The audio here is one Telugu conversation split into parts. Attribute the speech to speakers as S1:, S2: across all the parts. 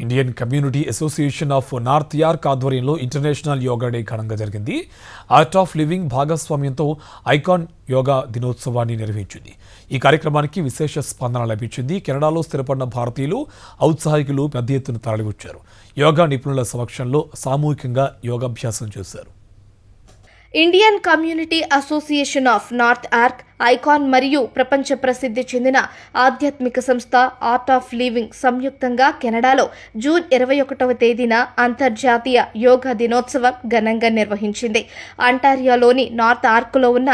S1: Indian community association of north York ఆధ్వర్యంలో ఇంటర్నేషనల్ యోగా డే ఘనంగా జరిగింది. ఆర్ట్ ఆఫ్ లివింగ్ భాగస్వామ్యంతో ఐకాన్ యోగా దినోత్సవాన్ని నిర్వహించింది. ఈ కార్యక్రమానికి విశేష స్పందన లభించింది. కెనడాలో స్థిరపడిన భారతీయులు, ఔత్సాహికులు పెద్ద ఎత్తున తరలివచ్చారు. యోగా నిపుణుల సమక్షంలో సామూహికంగా యోగాభ్యాసం చేశారు.
S2: Indian community association of north York icon మరియు ప్రపంచ ప్రసిద్ధి చెందిన ఆధ్యాత్మిక సంస్థ ఆర్ట్ ఆఫ్ లివింగ్ సంయుక్తంగా కెనడాలో జూన్ 21వ తేదీన అంతర్జాతీయ యోగా దినోత్సవం ఘనంగా నిర్వహించింది. అంటారియోలోని నార్త్ యార్క్లో ఉన్న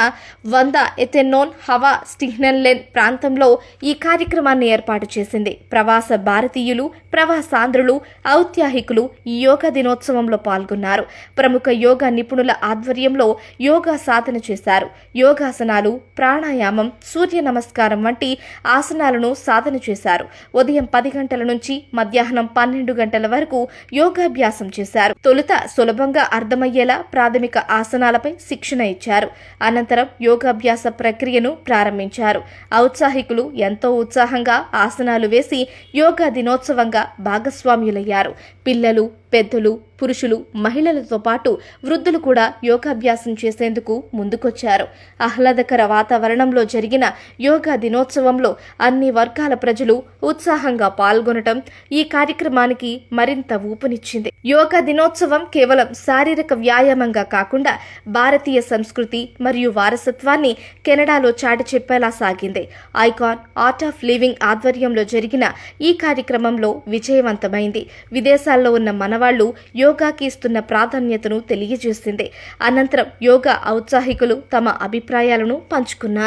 S2: 100 ఎథెనోన్ హవా స్టిహ్నెన్లెన్ ప్రాంతంలో ఈ కార్యక్రమాన్ని ఏర్పాటు చేసింది. ప్రవాస భారతీయులు, ప్రవాసాంధ్రులు, ఔత్సాహికులు ఈ యోగా దినోత్సవంలో పాల్గొన్నారు. ప్రముఖ యోగా నిపుణుల ఆధ్వర్యంలో యోగా సాధన చేశారు. యోగాసనాలు, ప్రాణాయామం, సూర్య నమస్కారం వంటి ఆసనాలను సాధన చేశారు. ఉదయం 10 గంటల నుంచి మధ్యాహ్నం 12 గంటల వరకు యోగాభ్యాసం చేశారు. తొలుత సులభంగా అర్థమయ్యేలా ప్రాథమిక ఆసనాలపై శిక్షణ ఇచ్చారు. అనంతరం యోగాభ్యాస ప్రక్రియను ప్రారంభించారు. ఔత్సాహికులు ఎంతో ఉత్సాహంగా ఆసనాలు వేసి యోగా దినోత్సవంగా భాగస్వామ్యులయ్యారు. పిల్లలు, పెద్దలు, పురుషులు, మహిళలతో పాటు వృద్ధులు కూడా యోగాభ్యాసం చేసేందుకు ముందుకొచ్చారు. ఆహ్లాదకర వాతావరణంలో జరిగిన యోగా దినోత్సవంలో అన్ని వర్గాల ప్రజలు ఉత్సాహంగా పాల్గొనడం ఈ కార్యక్రమానికి మరింత ఊపునిచ్చింది. యోగా దినోత్సవం కేవలం శారీరక వ్యాయామంగా కాకుండా భారతీయ సంస్కృతి మరియు వారసత్వాన్ని కెనడాలో చాటి చెప్పేలా సాగింది. ఐకాన్ ఆర్ట్ ఆఫ్ లివింగ్ ఆధ్వర్యంలో జరిగిన ఈ కార్యక్రమంలో విజయవంతమైంది. విదేశాల్లో ఉన్న మనవాళ్లు యోగాకి ఇస్తున్న ప్రాధాన్యతను తెలియజేసింది. అనంతరం యోగా ఔత్సాహికులు తమ అభిప్రాయాలను పంచుకున్నారు.